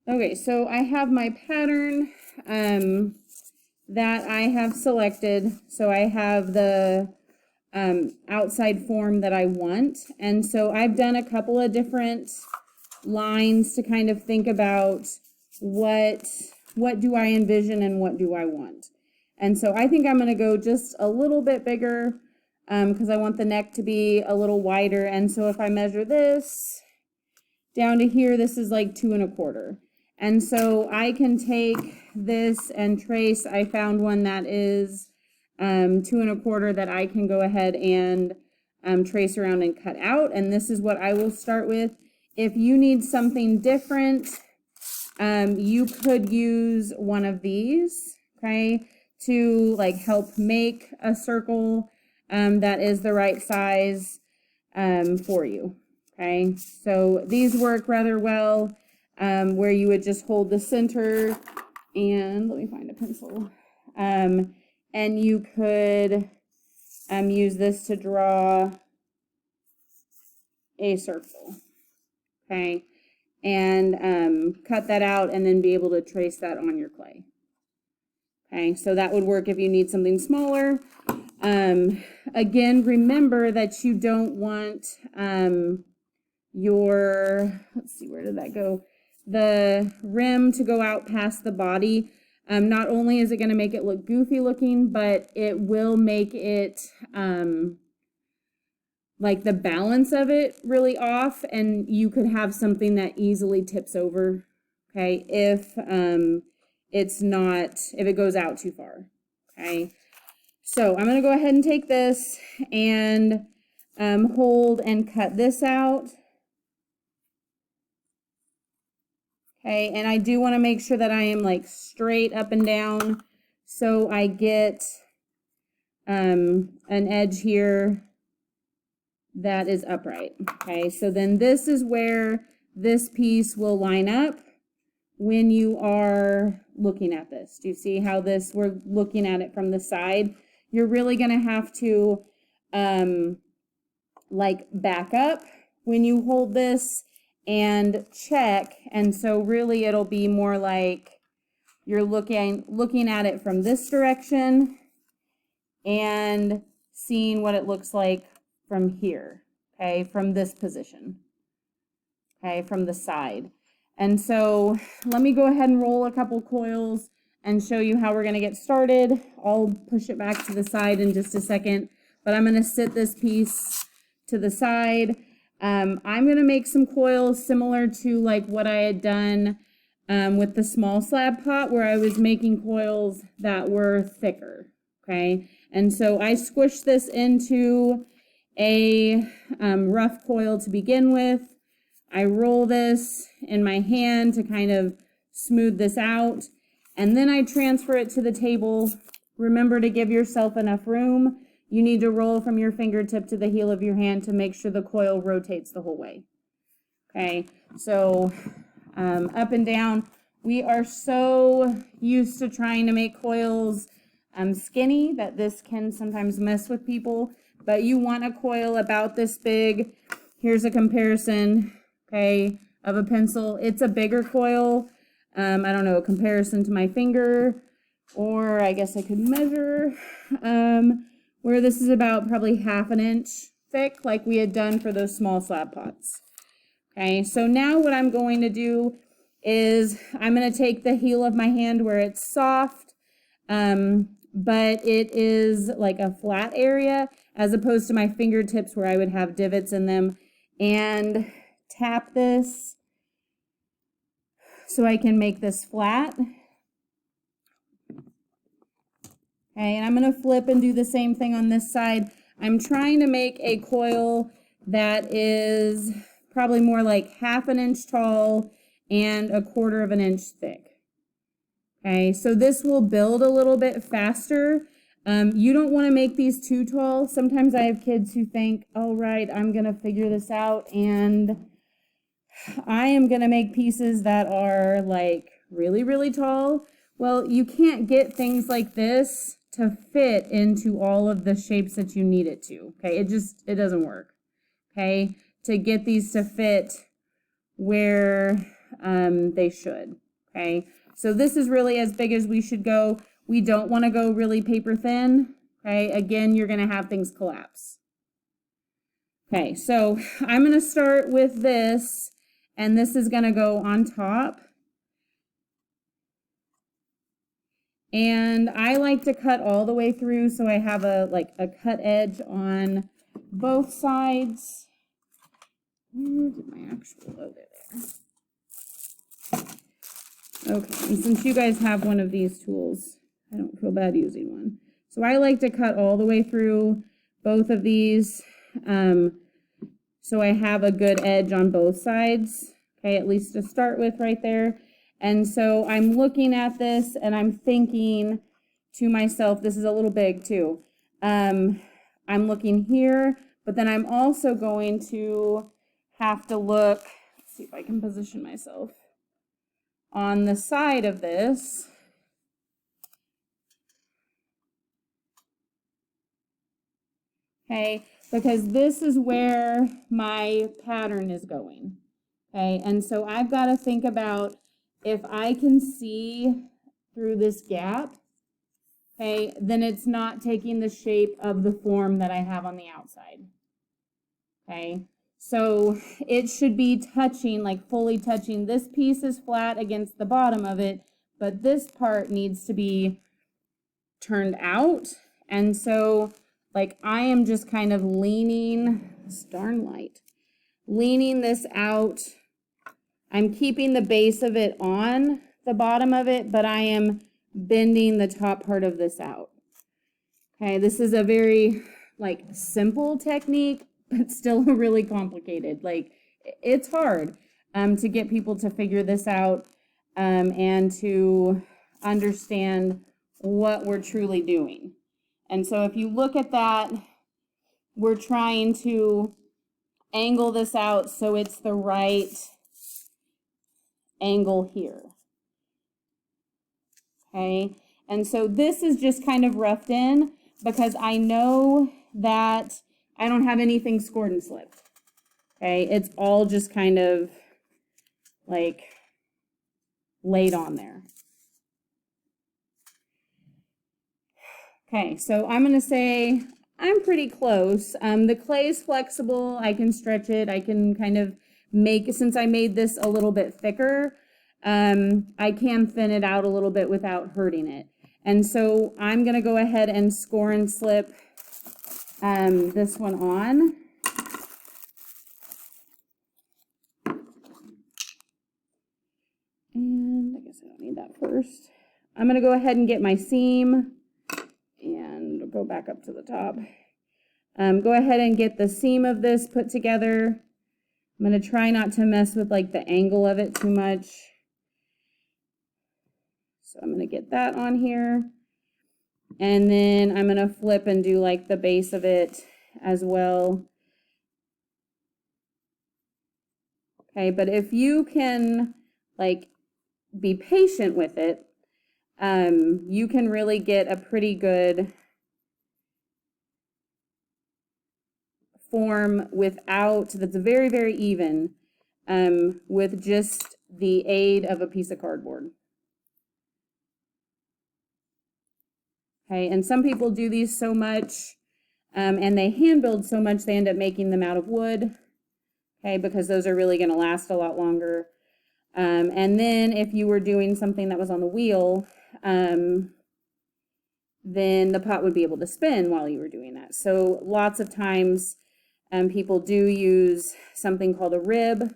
Okay, so I have my pattern that I have selected. So I have the outside form that I want. And so I've done a couple of different lines to kind of think about what do I envision and what do I want. And so I think I'm going to go just a little bit bigger because I want the neck to be a little wider. And so if I measure this down to here, this is like 2 1/4. And so I can take this and trace. I found one that is 2 1/4 that I can go ahead and trace around and cut out. And this is what I will start with. If you need something different, you could use one of these, okay, to like help make a circle that is the right size for you, okay? So these work rather well where you would just hold the center and let me find a pencil. And you could use this to draw a circle, okay? And cut that out and then be able to trace that on your clay. Okay, so that would work if you need something smaller. Again, remember that you don't want your, let's see, where did that go? The rim to go out past the body. Not only is it going to make it look goofy looking, but it will make it like the balance of it really off, and you could have something that easily tips over, okay, if if it goes out too far, okay? So I'm going to go ahead and take this and hold and cut this out. Okay, and I do want to make sure that I am like straight up and down so I get an edge here that is upright. Okay, so then this is where this piece will line up when you are looking at this. Do you see how this, we're looking at it from the side? You're really going to have to like back up when you hold this and check. And so really it'll be more like you're looking at it from this direction and seeing what it looks like from here, okay, from this position, okay, from the side. And so let me go ahead and roll a couple coils and show you how we're going to get started. I'll push it back to the side in just a second, but I'm going to sit this piece to the side. I'm going to make some coils similar to like what I had done with the small slab pot where I was making coils that were thicker, okay? And so I squished this into a rough coil to begin with. I roll this in my hand to kind of smooth this out, and then I transfer it to the table. Remember to give yourself enough room. You need to roll from your fingertip to the heel of your hand to make sure the coil rotates the whole way. Okay, so up and down. We are so used to trying to make coils skinny that this can sometimes mess with people, but you want a coil about this big. Here's a comparison, okay, of a pencil. It's a bigger coil. I don't know, a comparison to my finger, or I guess I could measure where this is about probably 1/2 inch thick like we had done for those small slab pots. Okay, so now what I'm going to do is I'm going to take the heel of my hand where it's soft, but it is like a flat area as opposed to my fingertips where I would have divots in them, and tap this so I can make this flat. Okay, and I'm going to flip and do the same thing on this side. I'm trying to make a coil that is probably more like 1/2 inch tall and 1/4 inch thick. Okay, so this will build a little bit faster. You don't want to make these too tall. Sometimes I have kids who think, oh, right, I'm going to figure this out and I am going to make pieces that are like really, really tall. Well, you can't get things like this to fit into all of the shapes that you need it to. Okay, it doesn't work. Okay, to get these to fit where they should, okay? So this is really as big as we should go. We don't want to go really paper thin, okay? Again, you're going to have things collapse. Okay, so I'm going to start with this, and this is going to go on top. And I like to cut all the way through, so I have a cut edge on both sides. Where did my actual, oh, there. Okay, and since you guys have one of these tools, I don't feel bad using one. So I like to cut all the way through both of these, so I have a good edge on both sides, okay, at least to start with right there. And so I'm looking at this and I'm thinking to myself, this is a little big too. I'm looking here, but then I'm also going to have to look, let's see if I can position myself on the side of this. Okay, because this is where my pattern is going. Okay, and so I've got to think about if I can see through this gap, okay, then it's not taking the shape of the form that I have on the outside. Okay, so it should be touching, like fully touching. This piece is flat against the bottom of it, but this part needs to be turned out. And so, like, I am just kind of leaning, this darn light, leaning this out. I'm keeping the base of it on the bottom of it, but I am bending the top part of this out. Okay, this is a very, like, simple technique, but still really complicated. Like, it's hard to get people to figure this out and to understand what we're truly doing. And so if you look at that, we're trying to angle this out so it's the right angle here. Okay, and so this is just kind of roughed in because I know that I don't have anything scored and slipped. Okay, it's all just kind of like laid on there. Okay, so I'm going to say I'm pretty close. The clay is flexible. I can stretch it. I can kind of make, since I made this a little bit thicker, I can thin it out a little bit without hurting it. And so I'm going to go ahead and score and slip this one on. And I guess I don't need that first. I'm going to go ahead and get my seam and go back up to the top. Go ahead and get the seam of this put together. I'm going to try not to mess with like the angle of it too much. So I'm going to get that on here. And then I'm going to flip and do like the base of it as well. Okay, but if you can like be patient with it, you can really get a pretty good form without, that's very, very even, with just the aid of a piece of cardboard. Okay, and some people do these so much, and they hand build so much, they end up making them out of wood, okay, because those are really going to last a lot longer. And then if you were doing something that was on the wheel, then the pot would be able to spin while you were doing that. So lots of times people do use something called a rib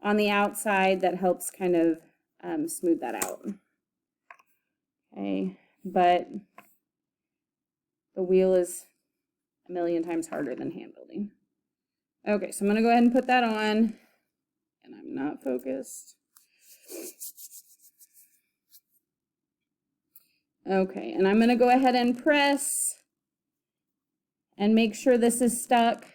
on the outside that helps kind of smooth that out. Okay, but the wheel is a million times harder than hand building. Okay, so I'm going to go ahead and put that on, and I'm not focused. Okay, and I'm going to go ahead and press and make sure this is stuck.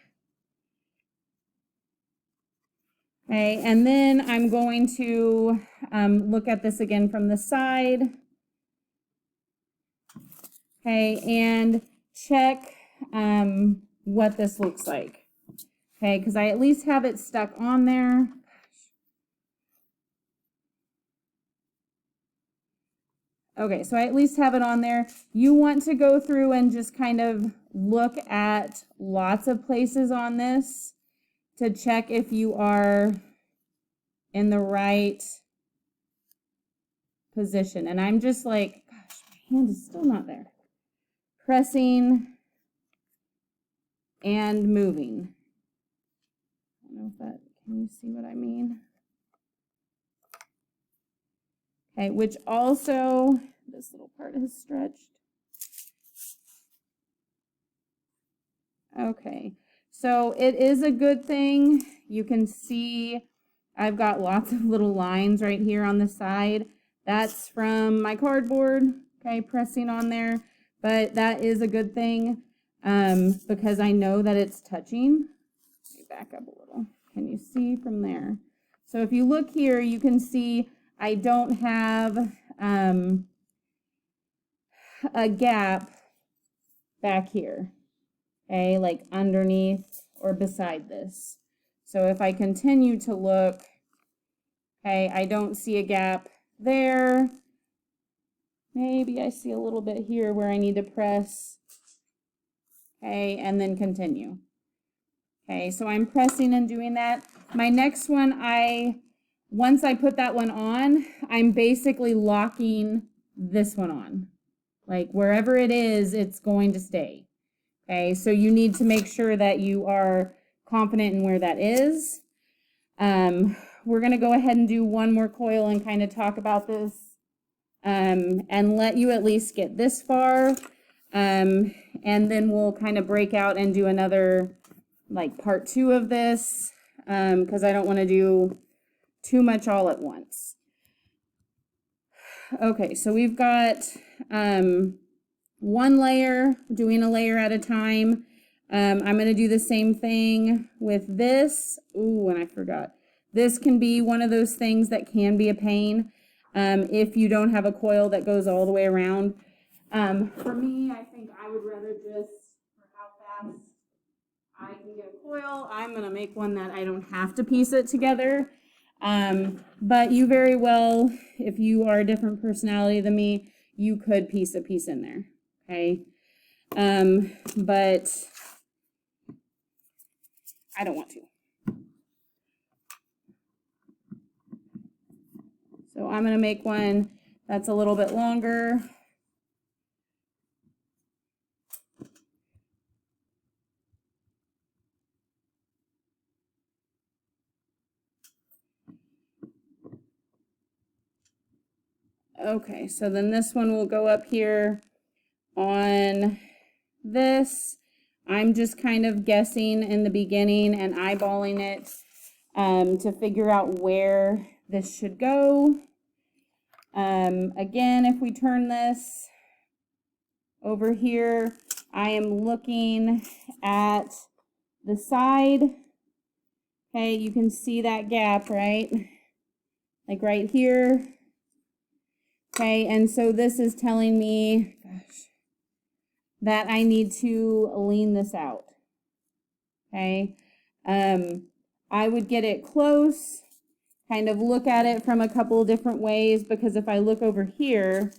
Okay, and then I'm going to look at this again from the side. Okay, and check what this looks like. Okay, because I at least have it stuck on there. Okay, so I at least have it on there. You want to go through and just kind of look at lots of places on this to check if you are in the right position. And I'm just like, gosh, my hand is still not there. Pressing and moving. I don't know if that, can you see what I mean? Okay, which also, this little part has stretched. Okay, so it is a good thing. You can see I've got lots of little lines right here on the side. That's from my cardboard, okay, pressing on there. But that is a good thing because I know that it's touching. Let me back up a little. Can you see from there? So if you look here, you can see I don't have a gap back here, okay, like underneath or beside this. So if I continue to look, okay, I don't see a gap there. Maybe I see a little bit here where I need to press, okay, and then continue. Okay, so I'm pressing and doing that. My next one, once I put that one on, I'm basically locking this one on. Like wherever it is, it's going to stay. Okay, so you need to make sure that you are confident in where that is. We're gonna go ahead and do one more coil and kind of talk about this and let you at least get this far. And then we'll kind of break out and do another like part 2 of this because I don't want to do too much all at once. Okay, so we've got one layer, doing a layer at a time. I'm going to do the same thing with this. Ooh, and I forgot. This can be one of those things that can be a pain if you don't have a coil that goes all the way around. For me, I think I would rather just, for how fast I can get a coil, I'm going to make one that I don't have to piece it together. But you very well, if you are a different personality than me, you could piece a piece in there, okay? But I don't want to. So I'm going to make one that's a little bit longer. Okay, so then this one will go up here on this. I'm just kind of guessing in the beginning and eyeballing it to figure out where this should go. Again, if we turn this over here, I am looking at the side. Okay, you can see that gap, right? Like right here. Okay, and so this is telling me, gosh, that I need to lean this out. Okay, I would get it close, kind of look at it from a couple of different ways, because if I look over here,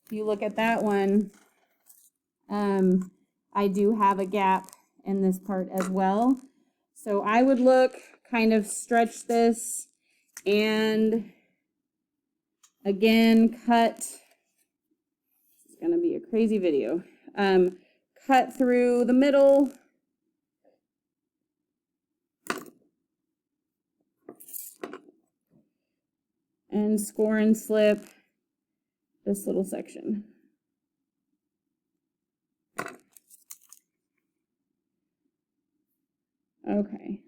if you look at that one, I do have a gap in this part as well. So I would look, kind of stretch this, and again, cut. It's going to be a crazy video. Cut through the middle. And score and slip this little section. Okay.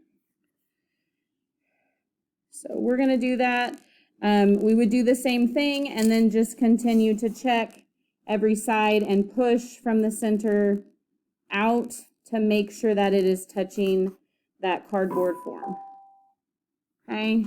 So we're going to do that. We would do the same thing and then just continue to check every side and push from the center out to make sure that it is touching that cardboard form. Okay.